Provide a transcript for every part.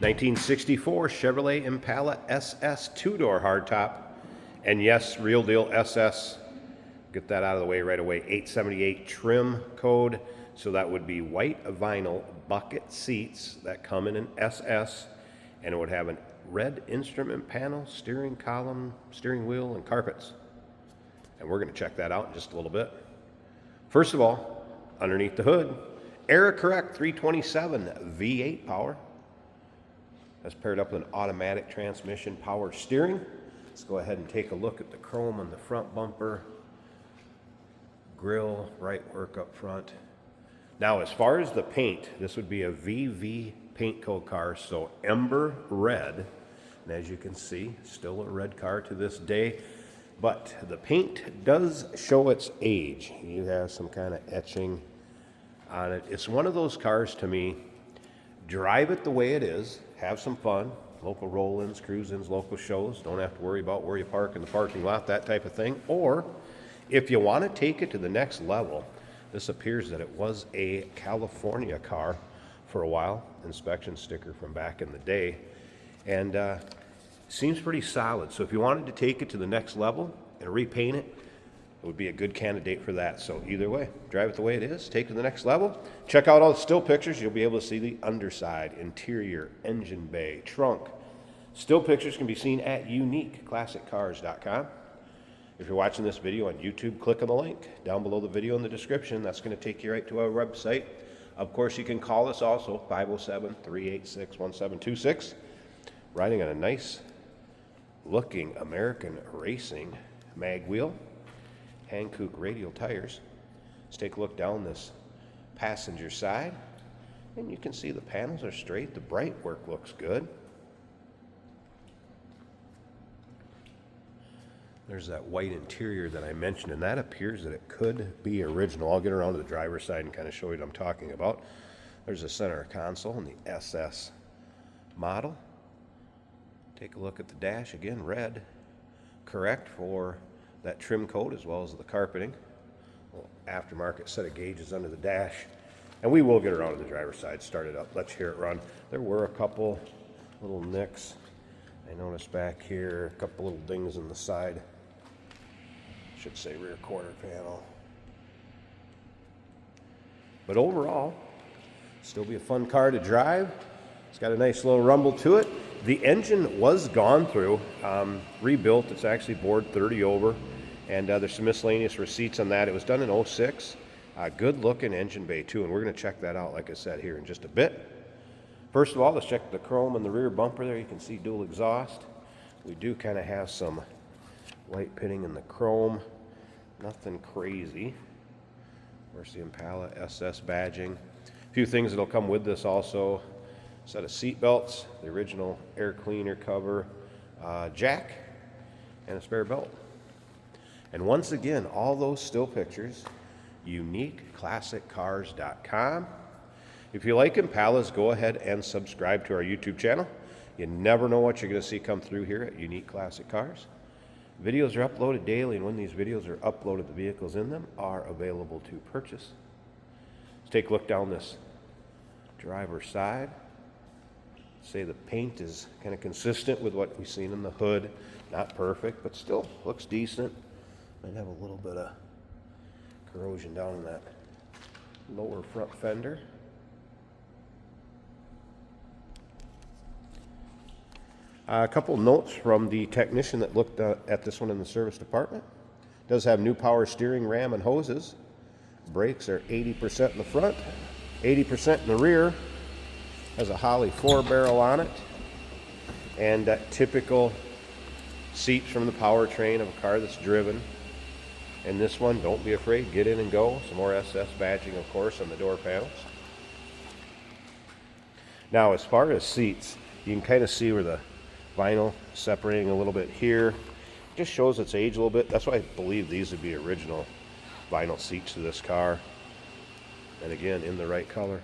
1964 Chevrolet Impala SS two-door hardtop. And yes, real deal SS. Get that out of the way right away. 878 trim code. So that would be white vinyl bucket seats that come in an SS. And it would have a red instrument panel, steering column, steering wheel, and carpets. And we're going to check that out in just a little bit. First of all, underneath the hood, Era Correct 327 V8 power. That's paired up with an automatic transmission, power steering. Let's go ahead and take a look at the chrome on the front bumper. Grill, bright work up front. Now, as far as the paint, this would be a VV paint code car, so ember red. And as you can see, still a red car to this day. But the paint does show its age. You have some kind of etching on it. It's one of those cars to me, drive it the way it is, have some fun, local roll-ins, cruise-ins, local shows, don't have to worry about where you park in the parking lot, that type of thing. Or if you want to take it to the next level, this appears that it was a California car for a while, inspection sticker from back in the day, and seems pretty solid. So if you wanted to take it to the next level and repaint it, it would be a good candidate for that. So either way, drive it the way it is, take it to the next level. Check out all the still pictures. You'll be able to see the underside, interior, engine bay, trunk. Still pictures can be seen at uniqueclassiccars.com. If you're watching this video on YouTube, click on the link down below the video in the description. That's going to take you right to our website. Of course, you can call us also, 507-386-1726. Riding on a nice looking American Racing mag wheel. Hankook radial tires. Let's take a look down this passenger side, and you can see the panels are straight. The bright work looks good. There's that white interior that I mentioned, and that appears that it could be original. I'll get around to the driver's side and kind of show you what I'm talking about. There's the center console in the SS model. Take a look at the dash. Again, red. Correct for that trim code as well as the carpeting. Aftermarket set of gauges under the dash. And we will get around to the driver's side, start it up, let's hear it run. There were a couple little nicks I noticed back here, a couple little dings in the side. Should say rear quarter panel. But overall, still be a fun car to drive. It's got a nice little rumble to it. The engine was gone through, rebuilt. It's actually bored 30 over. And there's some miscellaneous receipts on that. It was done in 06. Good looking engine bay too, and we're going to check that out, like I said, here in just a bit. First of all, let's check the chrome on the rear bumper there. You can see dual exhaust. We do kind of have some white pitting in the chrome. Nothing crazy. Where's the Impala SS badging? A few things that'll come with this also. A set of seat belts, the original air cleaner cover, jack, and a spare belt. And once again, all those still pictures, uniqueclassiccars.com. If you like Impalas, go ahead and subscribe to our YouTube channel. You never know what you're going to see come through here at Unique Classic Cars. Videos are uploaded daily, and when these videos are uploaded, the vehicles in them are available to purchase. Let's take a look down this driver's side. Say the paint is kind of consistent with what we've seen in the hood. Not perfect, but still looks decent. Might have a little bit of corrosion down in that lower front fender. A couple notes from the technician that looked at this one in the service department. Does have new power steering ram and hoses. Brakes are 80% in the front, 80% in the rear. Has a Holley 4-barrel on it. And typical seats from the powertrain of a car that's driven. And this one, don't be afraid, get in and go. Some more SS badging, of course, on the door panels. Now, as far as seats, you can kind of see where the vinyl separating a little bit here. It just shows its age a little bit. That's why I believe these would be original vinyl seats to this car. And again, in the right color.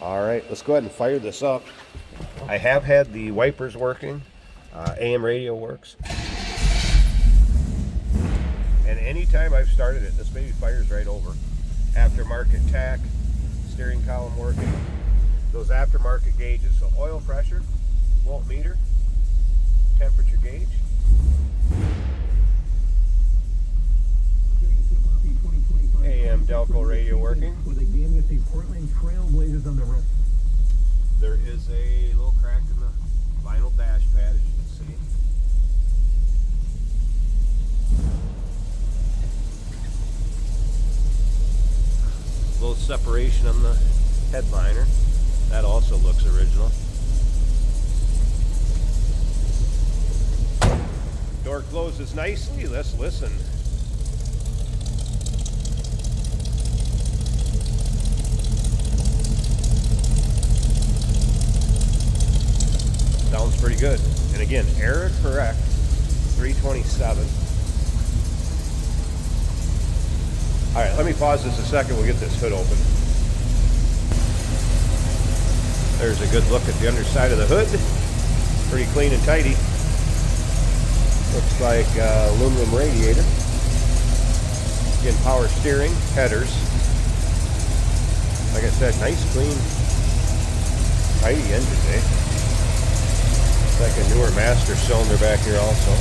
All right, let's go ahead and fire this up. I have had the wipers working. AM radio works. And anytime I've started it, this baby fires right over. Aftermarket tack, steering column working. those aftermarket gauges. So oil pressure, voltmeter, temperature gauge. AM Delco radio working. There is a little crack in the vinyl dash pad, as you can see. A little separation on the headliner. That also looks original. Door closes nicely. Let's listen. Sounds pretty good. And again, error correct, 327. All right, let me pause this a second. We'll get this hood open. There's a good look at the underside of the hood. Pretty clean and tidy. Looks like aluminum radiator. Again, power steering, headers. Like I said, nice, clean, tidy engine bay. Like a newer master cylinder back here also.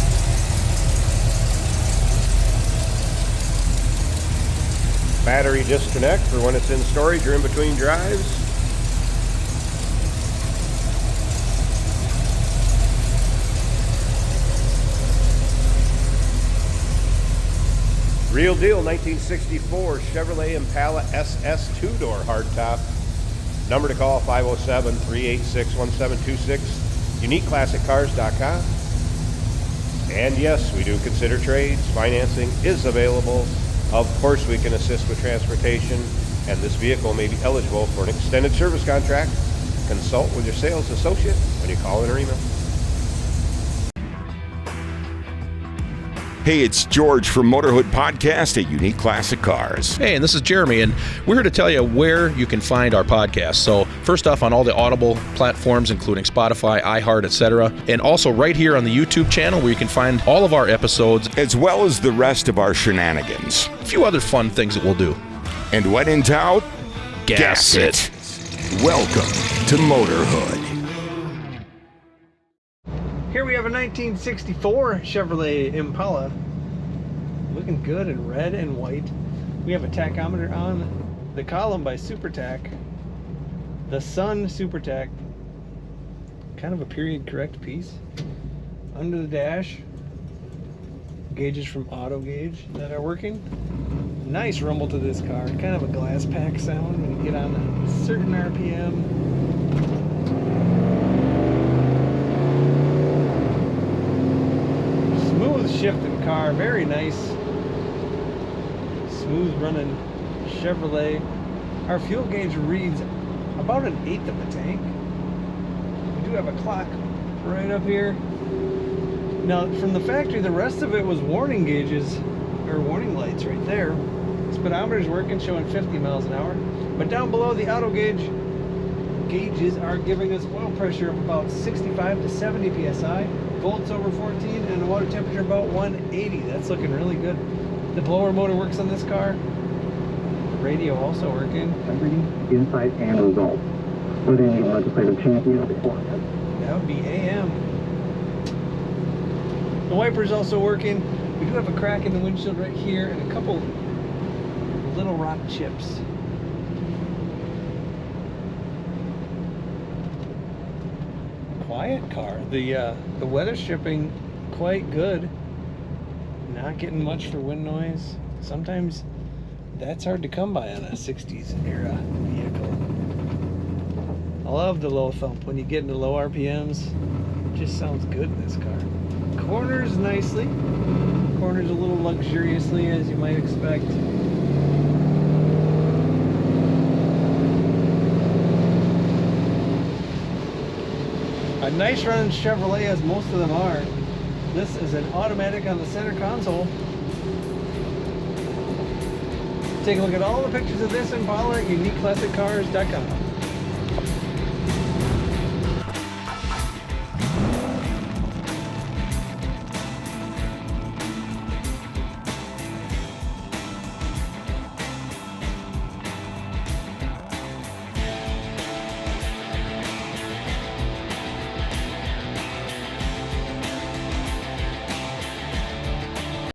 Battery disconnect for when it's in storage or in between drives. Real deal 1964 Chevrolet Impala SS 2-door hardtop. Number to call 507-386-1726. UniqueClassicCars.com. And yes, we do consider trades. Financing is available. Of course, we can assist with transportation, and this vehicle may be eligible for an extended service contract. Consult with your sales associate when you call in or email. Hey, it's George from Motorhood Podcast at Unique Classic Cars. Hey, and this is Jeremy, and we're here to tell you where you can find our podcast. So first off, on all the Audible platforms, including Spotify, iHeart, etc., and also right here on the YouTube channel where you can find all of our episodes, as well as the rest of our shenanigans. A few other fun things that we'll do. And when in doubt, gas it. Welcome to Motorhood. Here we have a 1964 Chevrolet Impala, looking good in red and white. We have a tachometer on the column by SuperTach, the Sun SuperTach, kind of a period correct piece. Under the dash, gauges from Auto Gauge that are working. Nice rumble to this car, kind of a glass pack sound when you get on a certain RPM. Shifting car, very nice, smooth running Chevrolet. Our fuel gauge reads about 1/8 of a tank. We do have a clock right up here. Now from the factory, the rest of it was warning gauges, or warning lights right there. Speedometer's working, showing 50 miles an hour. But down below, the auto gauge gauges are giving us oil pressure of about 65 to 70 psi. Volts over 14 and the water temperature about 180. That's looking really good. The blower motor works on this car. Radio also working. Insight and results. Put in legislative champion before. That would be AM. The wiper's also working. We do have a crack in the windshield right here and a couple little rock chips. Quiet car. The weather stripping quite good. Not getting much for wind noise. Sometimes that's hard to come by on a 60s era vehicle. I love the low thump. When you get into low RPMs, it just sounds good in this car. Corners nicely. Corners a little luxuriously, as you might expect. A nice running Chevrolet, as most of them are. This is an automatic on the center console. Take a look at all the pictures of this Impala at UniqueClassicCars.com.